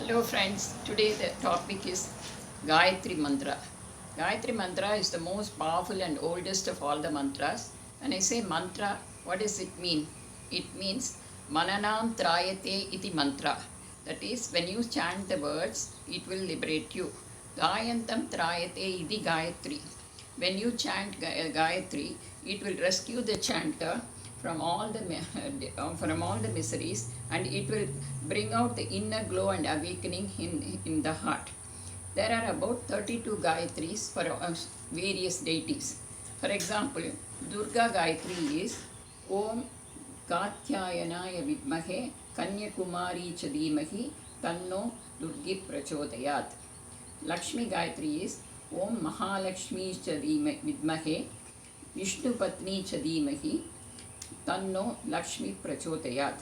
Hello friends, today the topic is Gayatri Mantra. Gayatri Mantra is the most powerful and oldest of all the mantras. When I say mantra, what does it mean? It means Mananam Trayate iti mantra. That is, when you chant the words, it will liberate you. Gayantam Trayate iti Gayatri. When you chant Gayatri, it will rescue the chanter from all the miseries, and it will bring out the inner glow and awakening in the heart. There are about 32 Gayatris for various deities. For example, Durga Gayatri is Om Katyayanaaya Vidmahe Kanyakumari Chadimahi Tanno Durgi Prachodayat. Lakshmi Gayatri is Om Mahalakshmi Vidmahe Vishnu Patni Chadimahi Tanno Lakshmi Prachodayat.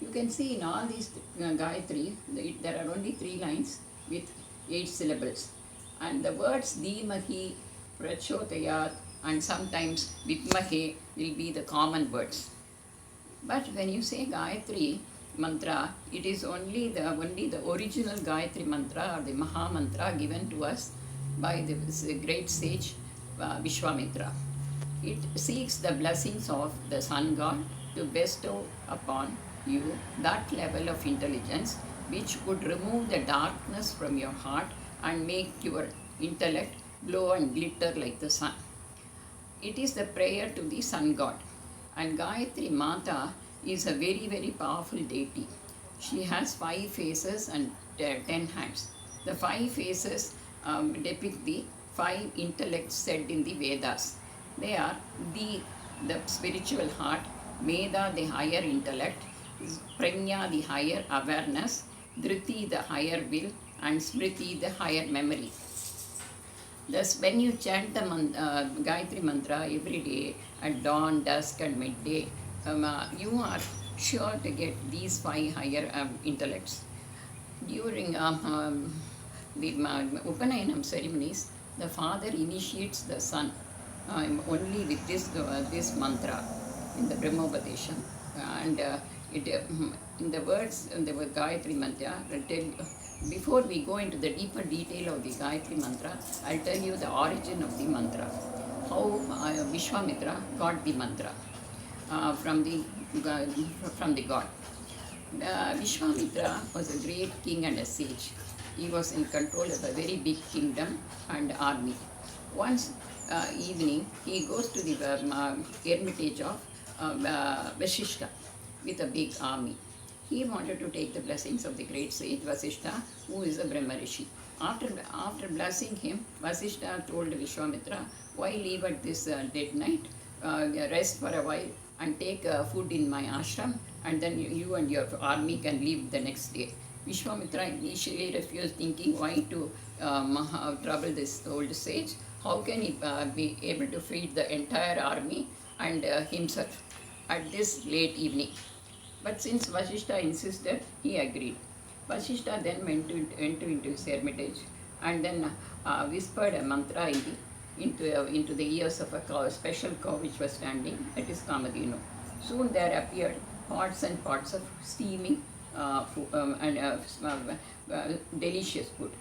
You can see in all these Gayatri, there are only 3 lines with 8 syllables. And the words Dhimahi, Prachodayat, and sometimes Vidmahe will be the common words. But when you say Gayatri mantra, it is only the original Gayatri mantra or the Maha mantra given to us by the great sage Vishwamitra. It seeks the blessings of the sun god to bestow upon you that level of intelligence which would remove the darkness from your heart and make your intellect glow and glitter like the sun. It is the prayer to the sun god. And Gayatri Mata is a very, very powerful deity. She has 5 faces and 10 hands. The 5 faces depict the 5 intellects said in the Vedas. They are the spiritual heart, Meda the higher intellect, Prajna the higher awareness, Dhriti the higher will, and Smriti the higher memory. Thus, when you chant the Gayatri Mantra every day at dawn, dusk, and midday, you are sure to get these 5 higher intellects. During the Upanayanam ceremonies, the father initiates the son only with this mantra in the Brahmopadesha. And in the words in the Gayatri Mantra, before we go into the deeper detail of the Gayatri Mantra, I'll tell you the origin of the mantra, how Vishwamitra got the mantra from the god. Vishwamitra was a great king and a sage. He was in control of a very big kingdom and army. Once evening, he goes to the hermitage of Vasishta with a big army. He wanted to take the blessings of the great sage Vasishta, who is a Brahma Rishi. After blessing him, Vasishta told Vishwamitra, why leave at this dead night? Rest for a while and take food in my ashram, and then you and your army can leave the next day. Vishwamitra initially refused, thinking why to trouble this old sage. How can he be able to feed the entire army and himself at this late evening? But since Vasishta insisted, he agreed. Vasishta then went into his hermitage and then whispered a mantra into the ears of a special cow which was standing, that is Kamadhenu. Soon there appeared pots and pots of steaming delicious food.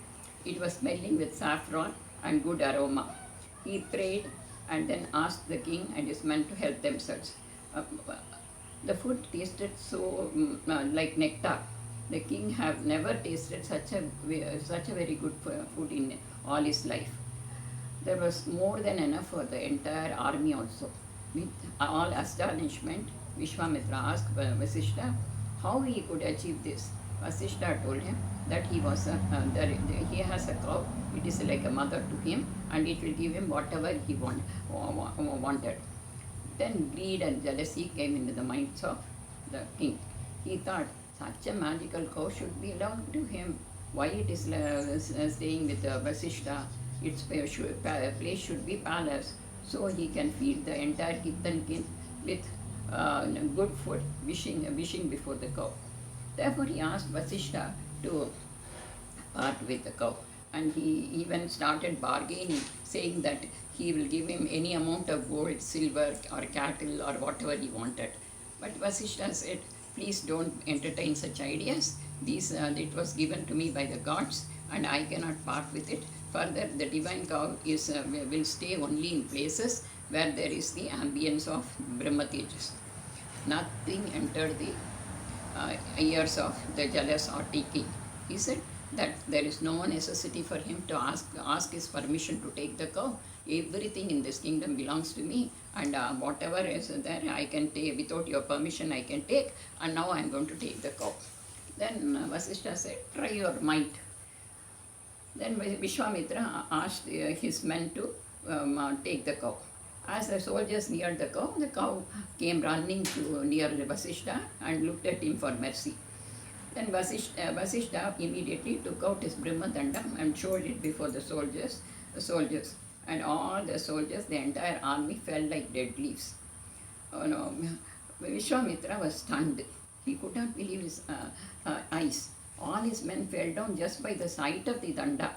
It was smelling with saffron and good aroma. He prayed and then asked the king and his men to help themselves. The food tasted so like nectar. The king have never tasted such a very good food in all his life. There was more than enough for the entire army also. With all astonishment, Vishwamitra asked Vasishta how he could achieve this. Vasishta told him that he has a cow. It is like a mother to him, and it will give him whatever he wanted. Then greed and jealousy came into the minds of the king. He thought such a magical cow should belong to him. Why it is staying with Vasishta? Its place should be palace, so he can feed the entire kith and kin with good food, wishing before the cow. Therefore, he asked Vasishta to part with the cow, and he even started bargaining, saying that he will give him any amount of gold, silver, or cattle, or whatever he wanted. But Vasishta said, Please don't entertain such ideas. It was given to me by the gods, and I cannot part with it. Further, the divine cow will stay only in places where there is the ambience of Brahma Tejas. Nothing entered the ears of the jealous or king. He said that there is no necessity for him to ask his permission to take the cow. Everything in this kingdom belongs to me, and whatever is there, I can take without your permission. I can take, and now I am going to take the cow. Then Vasishtha said, "Try your might." Then Vishwamitra asked his men to take the cow. As the soldiers neared the cow came running to near Vasishtha and looked at him for mercy. Then Vasishtha immediately took out his Brahmadandam and showed it before the soldiers, and all the soldiers, the entire army, fell like dead leaves. Oh no, Vishwamitra was stunned. He could not believe his eyes. All his men fell down just by the sight of the danda.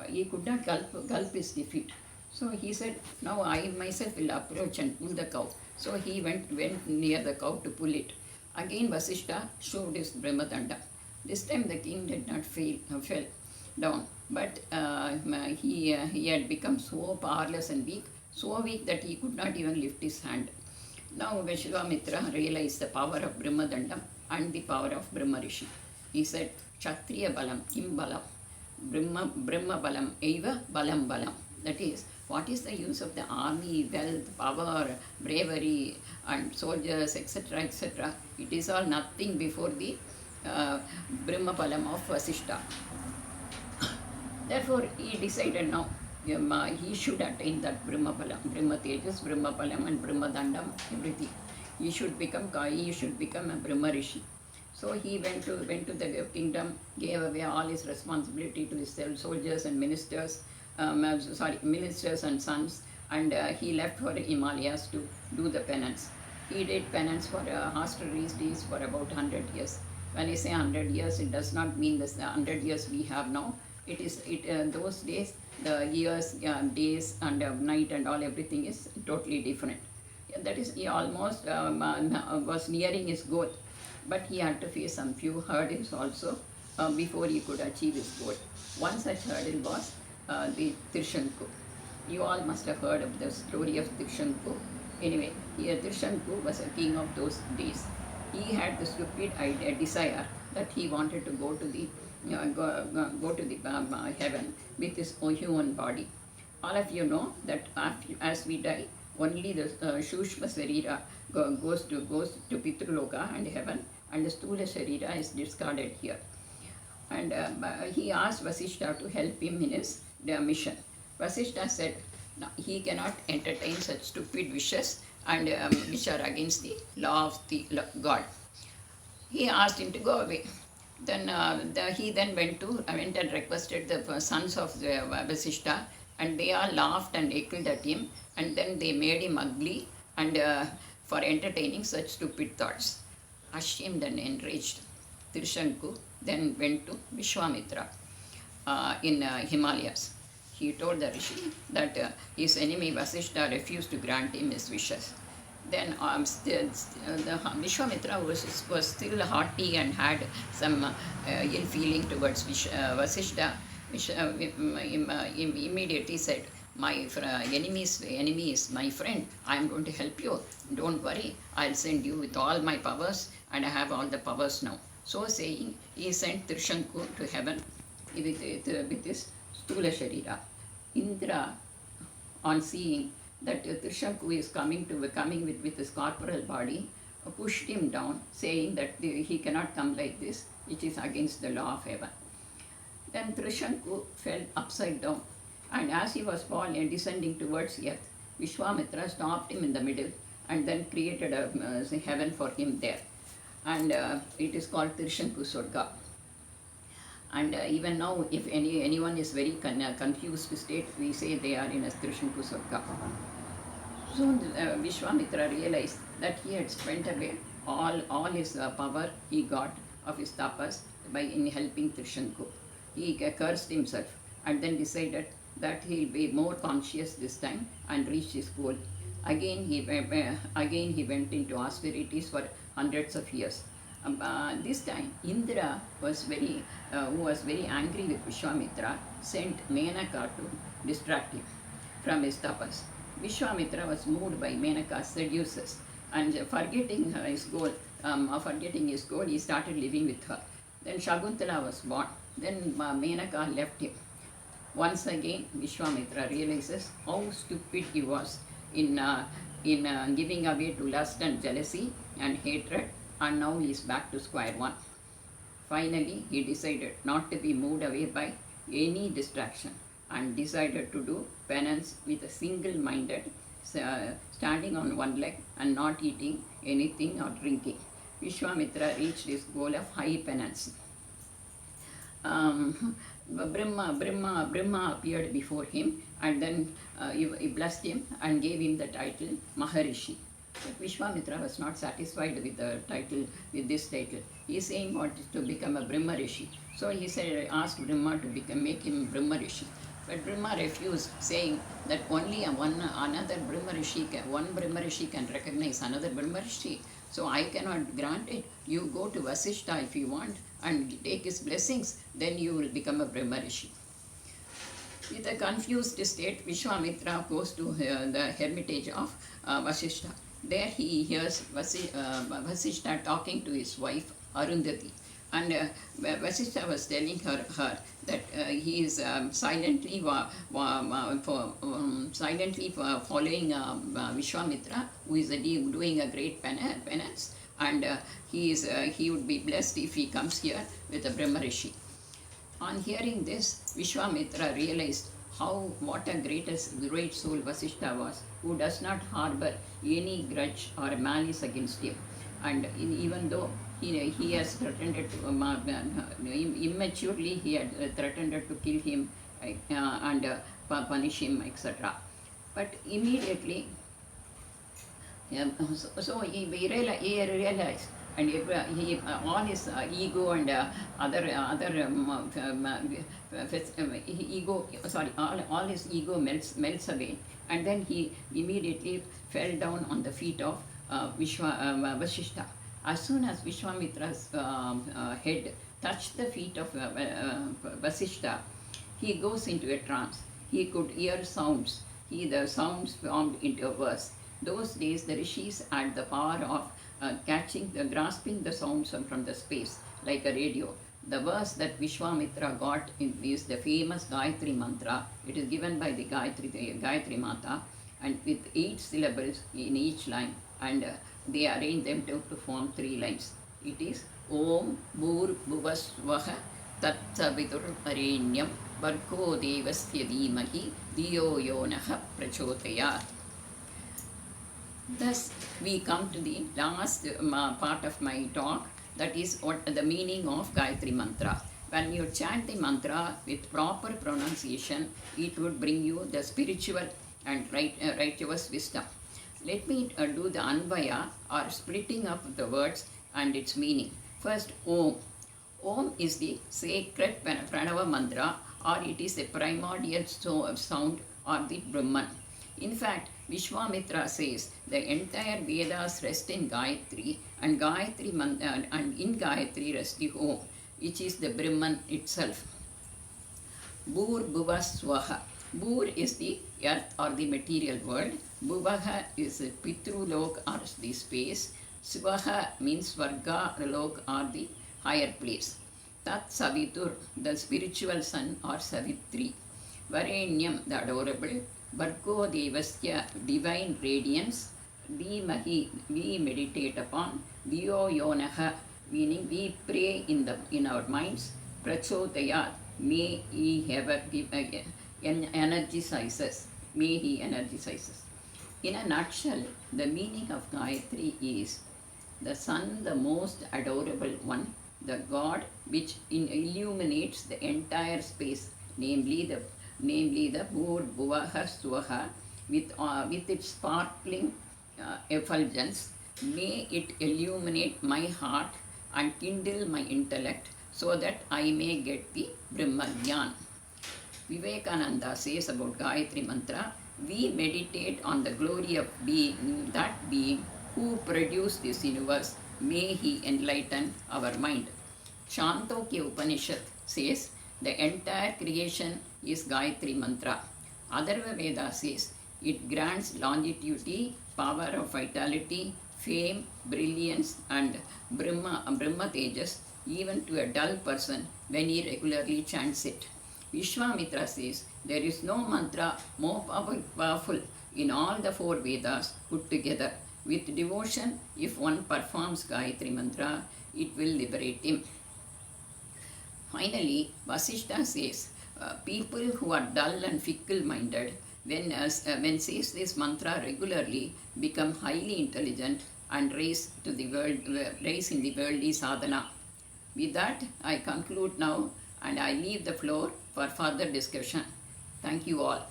He could not gulp his defeat. So he said, "Now I myself will approach and pull the cow." So he went near the cow to pull it. Again Vasishtha showed his Brahmadanda. This time the king did not fell down, but he had become so powerless and weak, that he could not even lift his hand. Now Vishwamitra realized the power of Brahmadandam and the power of Brahma Rishi. He said, "Kshatriya balam kim balam, Brahma balam eva balam balam." That is, what is the use of the army, wealth, power, bravery, and soldiers, etc., etc.? It is all nothing before the Brahma balam of Vasishtha. Therefore, he decided now he should attain that Brahma balam, Brahma Tejas, Brahma balam, and Brahma Dandam, everything. He should become a Brahma Rishi. So he went to the kingdom, gave away all his responsibility to his soldiers and ministers, ministers and sons, and he left for the Himalayas to do the penance. He did penance for austerities for about 100 years. When I say 100 years, it does not mean the 100 years we have now. Those days, the years, days, and night, and all, everything is totally different. That is, he almost was nearing his goal, but he had to face some few hurdles also before he could achieve his goal. One such hurdle was the Tirshanku. You all must have heard of the story of Tirshanku. Anyway, Tirshanku was a king of those days. He had the stupid desire that he wanted to go to the heaven with his human body. All of you know that as we die, only the Shushma Sarira goes to Pitraloka and heaven, and the Stula Sarira is discarded here. And he asked Vasishtha to help him in his mission. Vasishtha said no, he cannot entertain such stupid wishes and which are against the law of the God. He asked him to go away. Then he then went and requested the sons of Vasishtha, and they all laughed and heckled at him, and then they made him ugly and for entertaining such stupid thoughts. Ashamed and enraged, Tirshanku then went to Vishwamitra in Himalayas. He told the rishi that his enemy Vasishtha refused to grant him his wishes. Then the Vishwamitra was still haughty and had some ill feeling towards Vasishtha. Immediately said, "My enemy is my friend. I am going to help you. Don't worry. I'll send you with all my powers, and I have all the powers now." So saying, he sent Tirshanku to heaven with his Stula Sharira. Indra, on seeing that Tirshanku is coming with his corporal body, pushed him down, saying that he cannot come like this, which is against the law of heaven. Then Tirshanku fell upside down, and as he was falling and descending towards earth, Vishwamitra stopped him in the middle and then created a heaven for him there. And it is called Tirshanku Swarga. And even now, if anyone is very confused state, we say they are in a Tirshanku Swarga. So Vishwamitra realized that he had spent away all his power he got of his tapas in helping Tirshanku. He cursed himself and then decided that he will be more conscious this time and reach his goal. Again he went into austerities for hundreds of years. This time, Indra who was very angry with Vishwamitra, sent Menaka to distract him from his tapas. Vishwamitra was moved by Menaka's seducers, and forgetting his goal, he started living with her. Then Shakuntala was born. Then Menaka left him. Once again, Vishwamitra realizes how stupid he was in giving away to lust and jealousy and hatred, and now he is back to square one. Finally, he decided not to be moved away by any distraction and decided to do penance with a single-minded, standing on one leg and not eating anything or drinking. Vishwamitra reached his goal of high penance. Brahma appeared before him, and then he blessed him and gave him the title Maharishi. But Vishwamitra was not satisfied with the title, with this title. He is saying wanted to become a Brahma Rishi. So he said, asked Brahma to make him Brahma Rishi. But Brahma refused, saying that only one Brahma Rishi can recognize another Brahma Rishi. So I cannot grant it. You go to Vasishtha if you want and take his blessings, then you will become a Brahma Rishi. With a confused state, Vishwamitra goes to the hermitage of Vasishtha. There he hears Vasishtha talking to his wife Arundhati. And Vasishtha was telling her that he is silently following Vishwamitra, who is doing a great penance, and he would be blessed if he comes here with a Brahma Rishi. On hearing this, Vishwamitra realized what a great soul Vasishtha was, who does not harbor any grudge or malice against him. And even though he has threatened to, immaturely he had threatened to kill him and punish him, etc. But immediately, so he realized, and all his ego and all his ego melts away, and then he immediately fell down on the feet of Vasishtha. As soon as Vishwamitra's head touched the feet of Vasishtha, he goes into a trance. He could hear sounds. The sounds formed into a verse. Those days, the rishis had the power of grasping the sounds from the space, like a radio. The verse that Vishwamitra got is the famous Gayatri mantra. It is given by the Gayatri Mata, and with 8 syllables in each line, and they arrange them to form 3 lines. It is Om Bhur Bhuvasvaha Tat Savitur Arenyam Vargo Devasya Dhimahi Dhiyo Yonaha Prachodayat. Thus, we come to the last part of my talk, that is what the meaning of Gayatri Mantra. When you chant the mantra with proper pronunciation, it would bring you the spiritual and righteous wisdom. Let me do the Anvaya, or splitting up the words and its meaning. First, Om. Om is the sacred Pranava mantra, or it is the primordial sound or the Brahman. In fact, Vishwamitra says the entire Vedas rest in Gayatri, and in Gayatri rests the Om, which is the Brahman itself. Bhur Bhuva Swaha. Bhur is the earth or the material world. Bhuvaha is the Pitrulok or the space. Swaha means Svarga Lok or the higher place. Tat Savitur, the spiritual sun or Savitri. Varenyam, the adorable. Vargo Devasya, divine radiance. Dhimahi, we meditate upon. Dhiyo Yonaha, meaning we pray in our minds. Prachodayat, may he ever energizes. May he energizes. In a nutshell, the meaning of Gayatri is the sun, the most adorable one, the God which illuminates the entire space, namely the Bhur Bhuvaha Swaha, with its sparkling effulgence. May it illuminate my heart and kindle my intellect, so that I may get the Brahma Jnana. Vivekananda says about Gayatri Mantra, We meditate on the glory of being, that being who produced this universe. May he enlighten our mind. Chandogya Upanishad says the entire creation is Gayatri Mantra. Atharva Veda says it grants longevity, power of vitality, fame, brilliance, and Brahma Tejas even to a dull person when he regularly chants it. Vishwamitra says there is no mantra more powerful in all the four Vedas put together. With devotion, if one performs Gayatri Mantra, it will liberate him. Finally, Vasishtha says, people who are dull and fickle-minded, when says this mantra regularly, become highly intelligent and raise in the worldly sadhana. With that, I conclude now and I leave the floor for further discussion. Thank you all.